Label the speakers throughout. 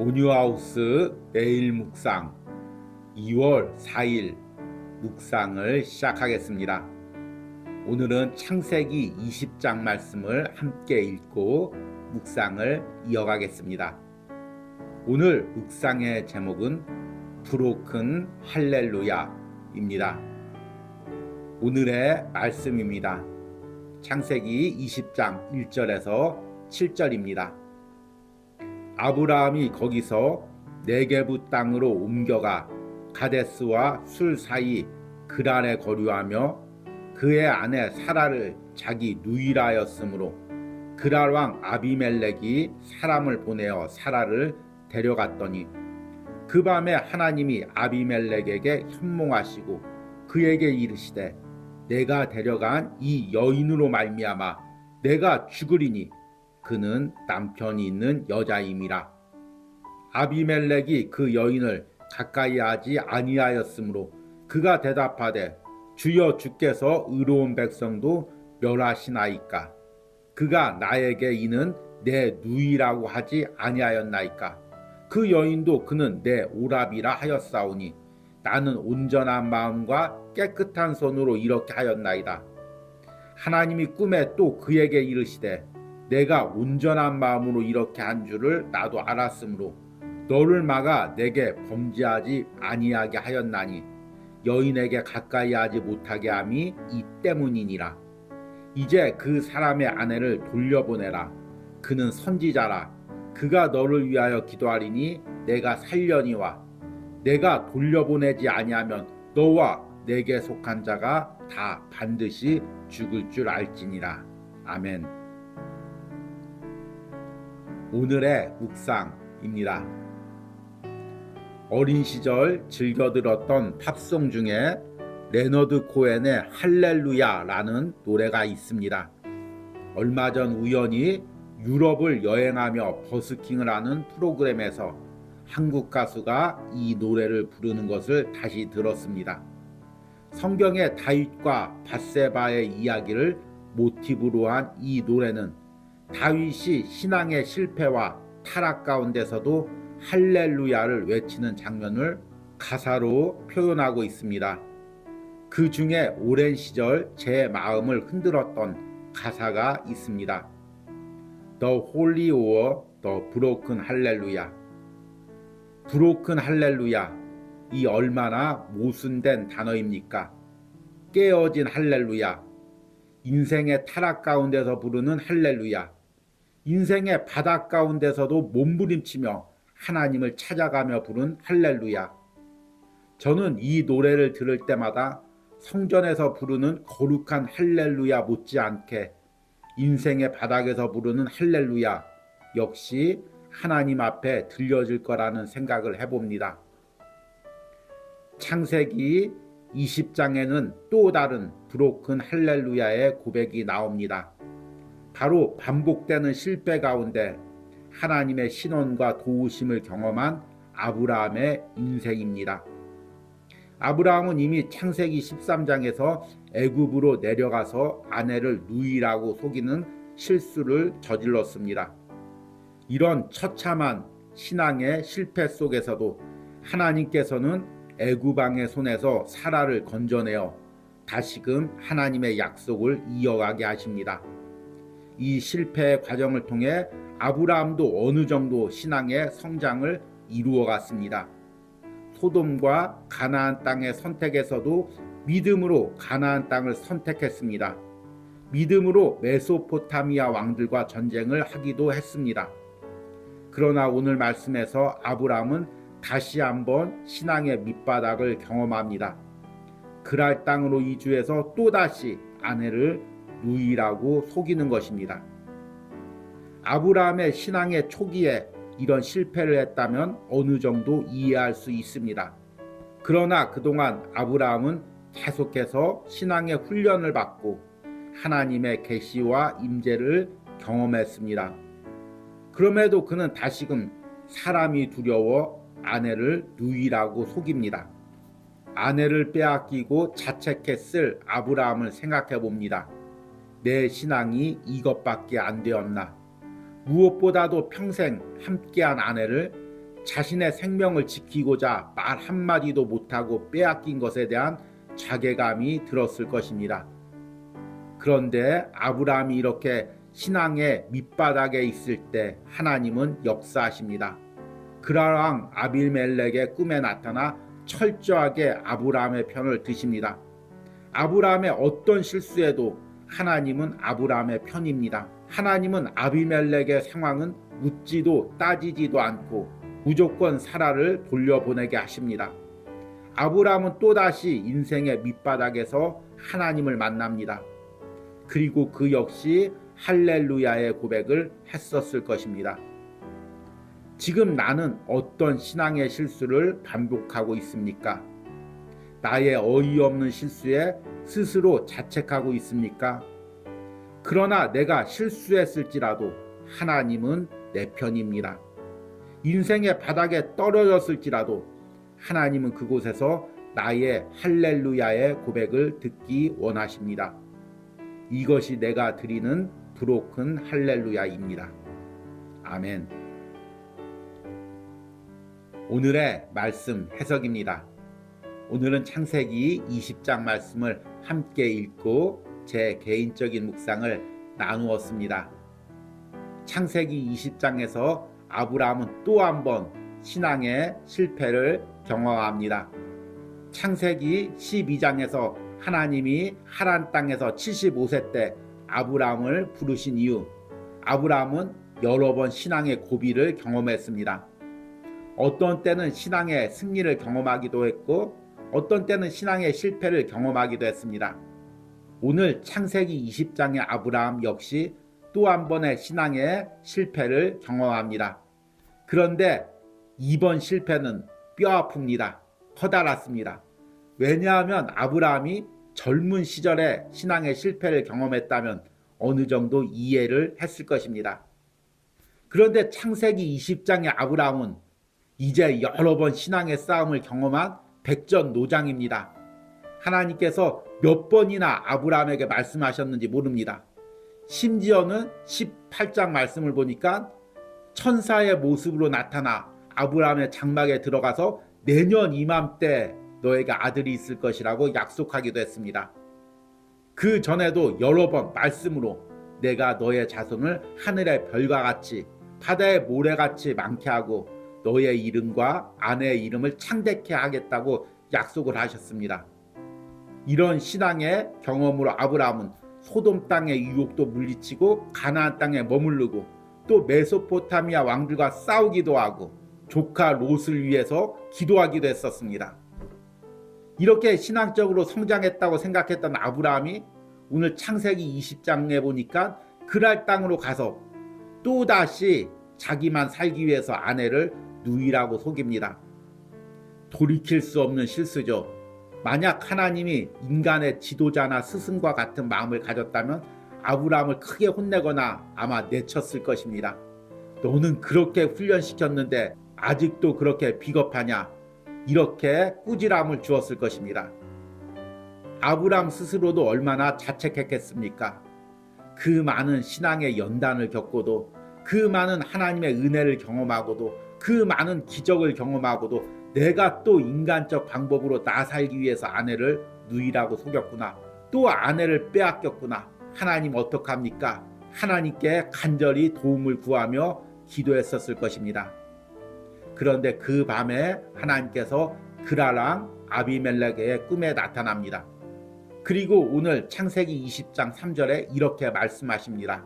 Speaker 1: 온유하우스 매일 묵상 2월 4일 묵상을 시작하겠습니다. 오늘은 창세기 20장 말씀을 함께 읽고 묵상을 이어가겠습니다. 오늘 묵상의 제목은 브로큰 할렐루야입니다. 오늘의 말씀입니다. 창세기 20장 1절에서 7절입니다. 아브라함이 거기서 네게부 땅으로 옮겨가 가데스와 술 사이 그랄에 거류하며 그의 아내 사라를 자기 누이라였으므로 그랄 왕 아비멜렉이 사람을 보내어 사라를 데려갔더니 그 밤에 하나님이 아비멜렉에게 현몽하시고 그에게 이르시되 내가 데려간 이 여인으로 말미암아 내가 죽으리니 그는 남편이 있는 여자임이라. 아비멜렉이 그 여인을 가까이 하지 아니하였으므로 그가 대답하되 주여 주께서 의로운 백성도 멸하시나이까. 그가 나에게 이는 내 누이라고 하지 아니하였나이까. 그 여인도 그는 내 오랍이라 하였사오니 나는 온전한 마음과 깨끗한 손으로 이렇게 하였나이다. 하나님이 꿈에 또 그에게 이르시되 내가 온전한 마음으로 이렇게 한 줄을 나도 알았으므로 너를 막아 내게 범죄하지 아니하게 하였나니 여인에게 가까이 하지 못하게 함이 이 때문이니라. 이제 그 사람의 아내를 돌려보내라. 그는 선지자라. 그가 너를 위하여 기도하리니 내가 살려니와 내가 돌려보내지 아니하면 너와 내게 속한 자가 다 반드시 죽을 줄 알지니라. 아멘. 오늘의 묵상입니다. 어린 시절 즐겨 들었던 팝송 중에 레너드 코헨의 할렐루야라는 노래가 있습니다. 얼마 전 우연히 유럽을 여행하며 버스킹을 하는 프로그램에서 한국 가수가 이 노래를 부르는 것을 다시 들었습니다. 성경의 다윗과 밧세바의 이야기를 모티브로 한 이 노래는 다윗이 신앙의 실패와 타락 가운데서도 할렐루야를 외치는 장면을 가사로 표현하고 있습니다. 그 중에 오랜 시절 제 마음을 흔들었던 가사가 있습니다. The Holy or the Broken Hallelujah. 브로큰 할렐루야, 이 얼마나 모순된 단어입니까? 깨어진 할렐루야, 인생의 타락 가운데서 부르는 할렐루야, 인생의 바닥 가운데서도 몸부림치며 하나님을 찾아가며 부른 할렐루야. 저는 이 노래를 들을 때마다 성전에서 부르는 거룩한 할렐루야 못지않게 인생의 바닥에서 부르는 할렐루야 역시 하나님 앞에 들려질 거라는 생각을 해봅니다. 창세기 20장에는 또 다른 브로큰 할렐루야의 고백이 나옵니다. 바로 반복되는 실패 가운데 하나님의 신원과 도우심을 경험한 아브라함의 인생입니다. 아브라함은 이미 창세기 13장에서 애굽으로 내려가서 아내를 누이라고 속이는 실수를 저질렀습니다. 이런 처참한 신앙의 실패 속에서도 하나님께서는 애굽 왕의 손에서 사라를 건져내어 다시금 하나님의 약속을 이어가게 하십니다. 이 실패의 과정을 통해 아브라함도 어느 정도 신앙의 성장을 이루어갔습니다. 소돔과 가나안 땅의 선택에서도 믿음으로 가나안 땅을 선택했습니다. 믿음으로 메소포타미아 왕들과 전쟁을 하기도 했습니다. 그러나 오늘 말씀에서 아브라함은 다시 한번 신앙의 밑바닥을 경험합니다. 그랄 땅으로 이주해서 또다시 아내를 누이라고 속이는 것입니다. 아브라함의 신앙의 초기에 이런 실패를 했다면 어느 정도 이해할 수 있습니다. 그러나 그동안 아브라함은 계속해서 신앙의 훈련을 받고 하나님의 계시와 임재를 경험했습니다. 그럼에도 그는 다시금 사람이 두려워 아내를 누이라고 속입니다. 아내를 빼앗기고 자책했을 아브라함을 생각해 봅니다. 내 신앙이 이것밖에 안 되었나? 무엇보다도 평생 함께한 아내를 자신의 생명을 지키고자 말 한마디도 못하고 빼앗긴 것에 대한 자괴감이 들었을 것입니다. 그런데 아브라함이 이렇게 신앙의 밑바닥에 있을 때 하나님은 역사하십니다. 그라랑 아비멜렉의 꿈에 나타나 철저하게 아브라함의 편을 드십니다. 아브라함의 어떤 실수에도 하나님은 아브라함의 편입니다. 하나님은 아비멜렉의 상황은 묻지도 따지지도 않고 무조건 사라를 돌려보내게 하십니다. 아브라함은 또다시 인생의 밑바닥에서 하나님을 만납니다. 그리고 그 역시 할렐루야의 고백을 했었을 것입니다. 지금 나는 어떤 신앙의 실수를 반복하고 있습니까? 나의 어이없는 실수에 스스로 자책하고 있습니까? 그러나 내가 실수했을지라도 하나님은 내 편입니다. 인생의 바닥에 떨어졌을지라도 하나님은 그곳에서 나의 할렐루야의 고백을 듣기 원하십니다. 이것이 내가 드리는 브로큰 할렐루야입니다. 아멘. 오늘의 말씀 해석입니다. 오늘은 창세기 20장 말씀을 함께 읽고 제 개인적인 묵상을 나누었습니다. 창세기 20장에서 아브라함은 또 한 번 신앙의 실패를 경험합니다. 창세기 12장에서 하나님이 하란 땅에서 75세 때 아브라함을 부르신 이후 아브라함은 여러 번 신앙의 고비를 경험했습니다. 어떤 때는 신앙의 승리를 경험하기도 했고 어떤 때는 신앙의 실패를 경험하기도 했습니다. 오늘 창세기 20장의 아브라함 역시 또 한 번의 신앙의 실패를 경험합니다. 그런데 이번 실패는 뼈아픕니다. 커다랗습니다. 왜냐하면 아브라함이 젊은 시절에 신앙의 실패를 경험했다면 어느 정도 이해를 했을 것입니다. 그런데 창세기 20장의 아브라함은 이제 여러 번 신앙의 싸움을 경험한 백전노장입니다. 하나님께서 몇 번이나 아브라함에게 말씀하셨는지 모릅니다. 심지어는 18장 말씀을 보니까 천사의 모습으로 나타나 아브라함의 장막에 들어가서 내년 이맘때 너에게 아들이 있을 것이라고 약속하기도 했습니다. 그 전에도 여러 번 말씀으로 내가 너의 자손을 하늘의 별과 같이 바다의 모래같이 많게 하고 너의 이름과 아내의 이름을 창대케 하겠다고 약속을 하셨습니다. 이런 신앙의 경험으로 아브라함은 소돔 땅의 유혹도 물리치고 가나안 땅에 머무르고 또 메소포타미아 왕들과 싸우기도 하고 조카 롯을 위해서 기도하기도 했었습니다. 이렇게 신앙적으로 성장했다고 생각했던 아브라함이 오늘 창세기 20장에 보니까 그랄 땅으로 가서 또다시 자기만 살기 위해서 아내를 누이라고 속입니다. 돌이킬 수 없는 실수죠. 만약 하나님이 인간의 지도자나 스승과 같은 마음을 가졌다면 아브라함을 크게 혼내거나 아마 내쳤을 것입니다. 너는 그렇게 훈련시켰는데 아직도 그렇게 비겁하냐? 이렇게 꾸지람을 주었을 것입니다. 아브라함 스스로도 얼마나 자책했겠습니까? 그 많은 신앙의 연단을 겪고도 그 많은 하나님의 은혜를 경험하고도 그 많은 기적을 경험하고도 내가 또 인간적 방법으로 나 살기 위해서 아내를 누이라고 속였구나. 또 아내를 빼앗겼구나. 하나님 어떡합니까? 하나님께 간절히 도움을 구하며 기도했었을 것입니다. 그런데 그 밤에 하나님께서 그라랑 아비멜렉의 꿈에 나타납니다. 그리고 오늘 창세기 20장 3절에 이렇게 말씀하십니다.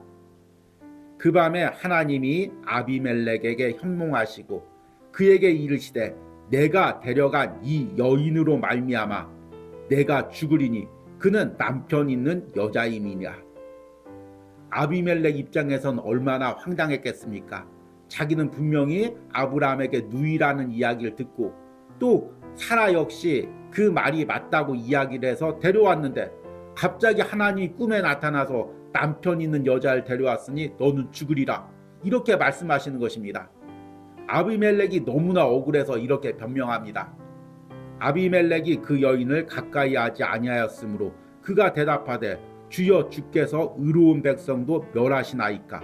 Speaker 1: 그 밤에 하나님이 아비멜렉에게 현몽하시고 그에게 이르시되 내가 데려간 이 여인으로 말미암아 내가 죽으리니 그는 남편 있는 여자임이냐. 아비멜렉 입장에선 얼마나 황당했겠습니까? 자기는 분명히 아브라함에게 누이라는 이야기를 듣고 또 사라 역시 그 말이 맞다고 이야기를 해서 데려왔는데 갑자기 하나님이 꿈에 나타나서 남편 있는 여자를 데려왔으니 너는 죽으리라 이렇게 말씀하시는 것입니다. 아비멜렉이 너무나 억울해서 이렇게 변명합니다. 아비멜렉이 그 여인을 가까이 하지 아니하였으므로 그가 대답하되 주여 주께서 의로운 백성도 멸하시나이까.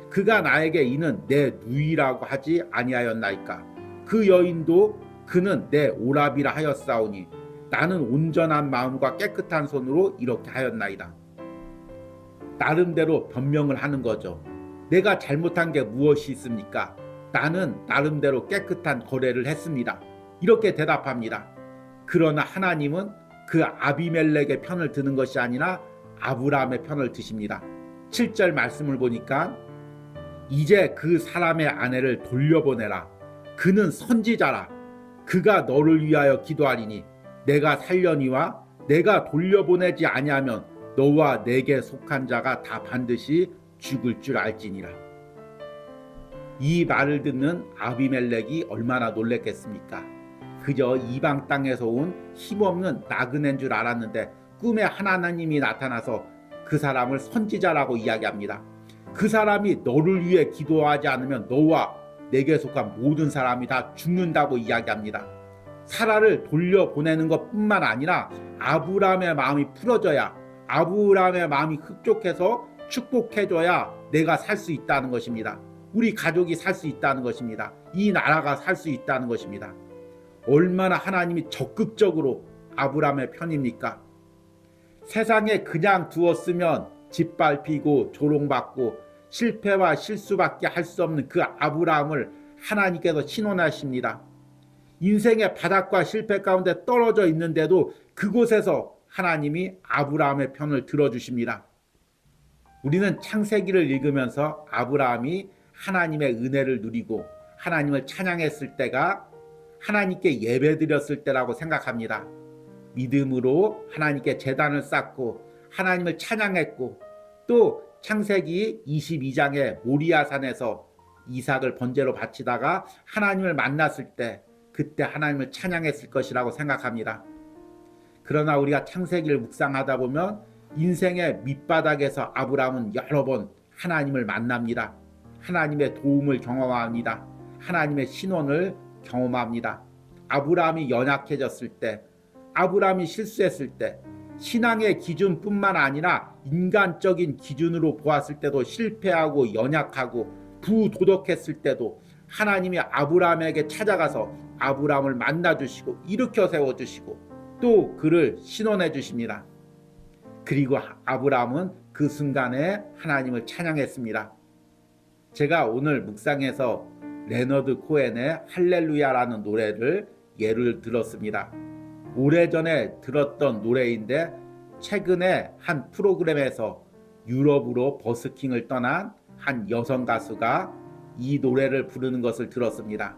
Speaker 1: 그가 나에게 이는 내 누이라고 하지 아니하였나이까. 그 여인도 그는 내 오라비라 하였사오니 나는 온전한 마음과 깨끗한 손으로 이렇게 하였나이다. 나름대로 변명을 하는 거죠. 내가 잘못한 게 무엇이 있습니까? 나는 나름대로 깨끗한 거래를 했습니다. 이렇게 대답합니다. 그러나 하나님은 그 아비멜렉의 편을 드는 것이 아니라 아브라함의 편을 드십니다. 7절 말씀을 보니까 이제 그 사람의 아내를 돌려보내라. 그는 선지자라. 그가 너를 위하여 기도하리니 내가 살려니와 내가 돌려보내지 아니하면 너와 내게 속한 자가 다 반드시 죽을 줄 알지니라. 이 말을 듣는 아비멜렉이 얼마나 놀랬겠습니까? 그저 이방 땅에서 온 힘없는 나그네인 줄 알았는데 꿈에 하나님이 나타나서 그 사람을 선지자라고 이야기합니다. 그 사람이 너를 위해 기도하지 않으면 너와 내게 속한 모든 사람이 다 죽는다고 이야기합니다. 사라를 돌려보내는 것뿐만 아니라 아브라함의 마음이 풀어져야, 아브라함의 마음이 흡족해서 축복해줘야 내가 살 수 있다는 것입니다. 우리 가족이 살 수 있다는 것입니다. 이 나라가 살 수 있다는 것입니다. 얼마나 하나님이 적극적으로 아브라함의 편입니까? 세상에 그냥 두었으면 짓밟히고 조롱받고 실패와 실수밖에 할 수 없는 그 아브라함을 하나님께서 신원하십니다. 인생의 바닥과 실패 가운데 떨어져 있는데도 그곳에서 하나님이 아브라함의 편을 들어주십니다. 우리는 창세기를 읽으면서 아브라함이 하나님의 은혜를 누리고 하나님을 찬양했을 때가 하나님께 예배드렸을 때라고 생각합니다. 믿음으로 하나님께 제단을 쌓고 하나님을 찬양했고, 또 창세기 22장의 모리아산에서 이삭을 번제로 바치다가 하나님을 만났을 때 그때 하나님을 찬양했을 것이라고 생각합니다. 그러나 우리가 창세기를 묵상하다 보면 인생의 밑바닥에서 아브라함은 여러 번 하나님을 만납니다. 하나님의 도움을 경험합니다. 하나님의 신원을 경험합니다. 아브라함이 연약해졌을 때, 아브라함이 실수했을 때, 신앙의 기준뿐만 아니라 인간적인 기준으로 보았을 때도 실패하고 연약하고 부도덕했을 때도 하나님이 아브라함에게 찾아가서 아브라함을 만나주시고 일으켜 세워주시고 또 그를 신원해 주십니다. 그리고 아브라함은 그 순간에 하나님을 찬양했습니다. 제가 오늘 묵상에서 레너드 코헨의 할렐루야라는 노래를 예를 들었습니다. 오래전에 들었던 노래인데 최근에 한 프로그램에서 유럽으로 버스킹을 떠난 한 여성 가수가 이 노래를 부르는 것을 들었습니다.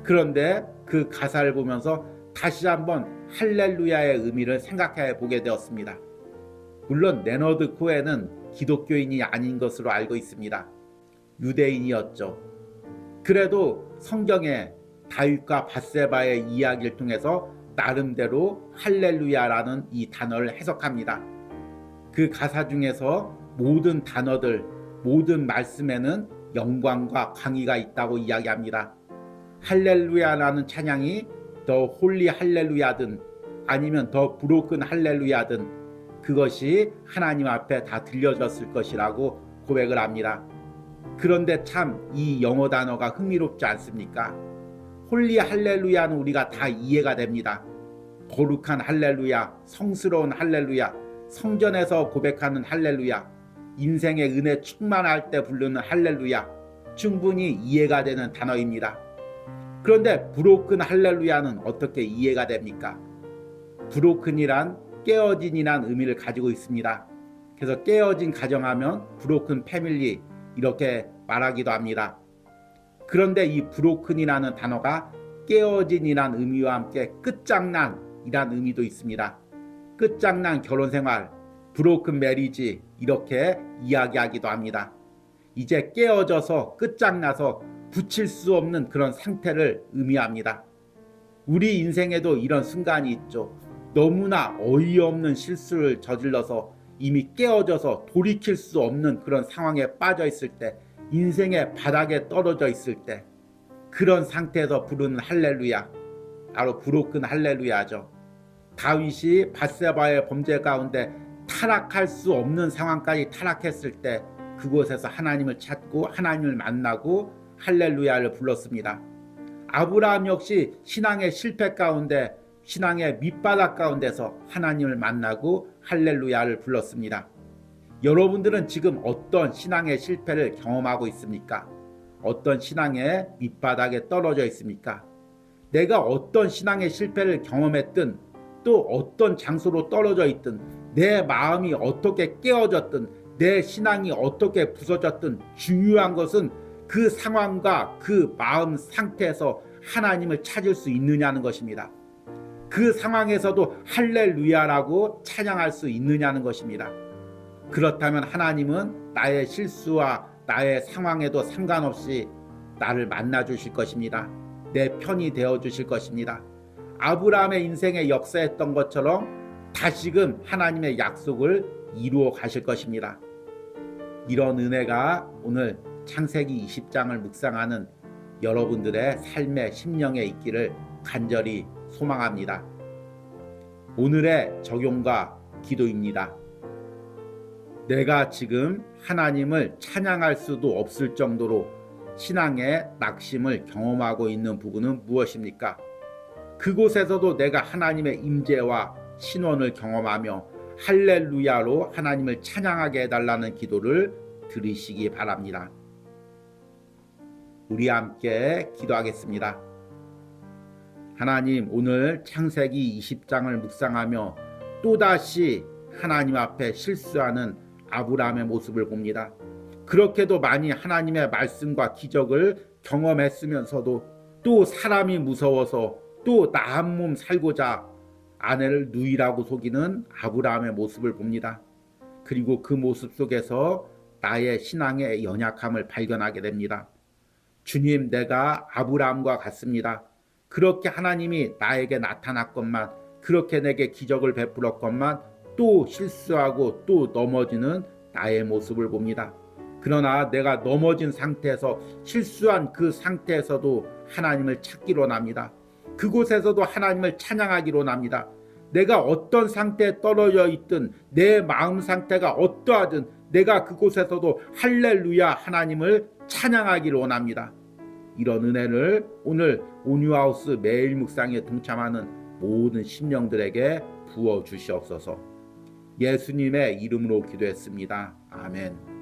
Speaker 1: 그런데 그 가사를 보면서 다시 한번 할렐루야의 의미를 생각해 보게 되었습니다. 물론 레너드 코헨은 기독교인이 아닌 것으로 알고 있습니다. 유대인이었죠. 그래도 성경에 다윗과 밧세바의 이야기를 통해서 나름대로 할렐루야라는 이 단어를 해석합니다. 그 가사 중에서 모든 단어들, 모든 말씀에는 영광과 강의가 있다고 이야기합니다. 할렐루야라는 찬양이 더 홀리 할렐루야든 아니면 더 브로큰 할렐루야든 그것이 하나님 앞에 다 들려졌을 것이라고 고백을 합니다. 그런데 참 이 영어 단어가 흥미롭지 않습니까? 홀리 할렐루야는 우리가 다 이해가 됩니다. 거룩한 할렐루야, 성스러운 할렐루야, 성전에서 고백하는 할렐루야, 인생의 은혜 충만할 때 부르는 할렐루야, 충분히 이해가 되는 단어입니다. 그런데 브로큰 할렐루야는 어떻게 이해가 됩니까? 브로큰이란 깨어진이란 의미를 가지고 있습니다. 그래서 깨어진 가정하면 브로큰 패밀리 이렇게 말하기도 합니다. 그런데 이 브로큰이라는 단어가 깨어진이란 의미와 함께 끝장난이란 의미도 있습니다. 끝장난 결혼생활, 브로큰 메리지 이렇게 이야기하기도 합니다. 이제 깨어져서 끝장나서 붙일 수 없는 그런 상태를 의미합니다. 우리 인생에도 이런 순간이 있죠. 너무나 어이없는 실수를 저질러서 이미 깨어져서 돌이킬 수 없는 그런 상황에 빠져 있을 때, 인생의 바닥에 떨어져 있을 때 그런 상태에서 부르는 할렐루야, 바로 브로큰 할렐루야죠. 다윗이 밧세바의 범죄 가운데 타락할 수 없는 상황까지 타락했을 때 그곳에서 하나님을 찾고 하나님을 만나고 할렐루야를 불렀습니다. 아브라함 역시 신앙의 실패 가운데, 신앙의 밑바닥 가운데서 하나님을 만나고 할렐루야를 불렀습니다. 여러분들은 지금 어떤 신앙의 실패를 경험하고 있습니까? 어떤 신앙의 밑바닥에 떨어져 있습니까? 내가 어떤 신앙의 실패를 경험했든, 또 어떤 장소로 떨어져 있든, 내 마음이 어떻게 깨어졌든, 내 신앙이 어떻게 부서졌든, 중요한 것은 그 상황과 그 마음 상태에서 하나님을 찾을 수 있느냐는 것입니다. 그 상황에서도 할렐루야라고 찬양할 수 있느냐는 것입니다. 그렇다면 하나님은 나의 실수와 나의 상황에도 상관없이 나를 만나 주실 것입니다. 내 편이 되어 주실 것입니다. 아브라함의 인생에 역사했던 것처럼 다시금 하나님의 약속을 이루어 가실 것입니다. 이런 은혜가 오늘 창세기 20장을 묵상하는 여러분들의 삶의 심령에 있기를 간절히 소망합니다. 오늘의 적용과 기도입니다. 내가 지금 하나님을 찬양할 수도 없을 정도로 신앙의 낙심을 경험하고 있는 부분은 무엇입니까? 그곳에서도 내가 하나님의 임재와 신원을 경험하며 할렐루야로 하나님을 찬양하게 해달라는 기도를 드리시기 바랍니다. 우리 함께 기도하겠습니다. 하나님, 오늘 창세기 20장을 묵상하며 또다시 하나님 앞에 실수하는 아브라함의 모습을 봅니다. 그렇게도 많이 하나님의 말씀과 기적을 경험했으면서도 또 사람이 무서워서 또 나 한 몸 살고자 아내를 누이라고 속이는 아브라함의 모습을 봅니다. 그리고 그 모습 속에서 나의 신앙의 연약함을 발견하게 됩니다. 주님, 내가 아브라함과 같습니다. 그렇게 하나님이 나에게 나타났건만, 그렇게 내게 기적을 베풀었건만 또 실수하고 또 넘어지는 나의 모습을 봅니다. 그러나 내가 넘어진 상태에서, 실수한 그 상태에서도 하나님을 찾기로 원합니다. 그곳에서도 하나님을 찬양하기로 원합니다. 내가 어떤 상태에 떨어져 있든, 내 마음 상태가 어떠하든 내가 그곳에서도 할렐루야 하나님을 찬양하기로 원합니다. 이런 은혜를 오늘 온유하우스 매일 묵상에 동참하는 모든 심령들에게 부어 주시옵소서. 예수님의 이름으로 기도했습니다. 아멘.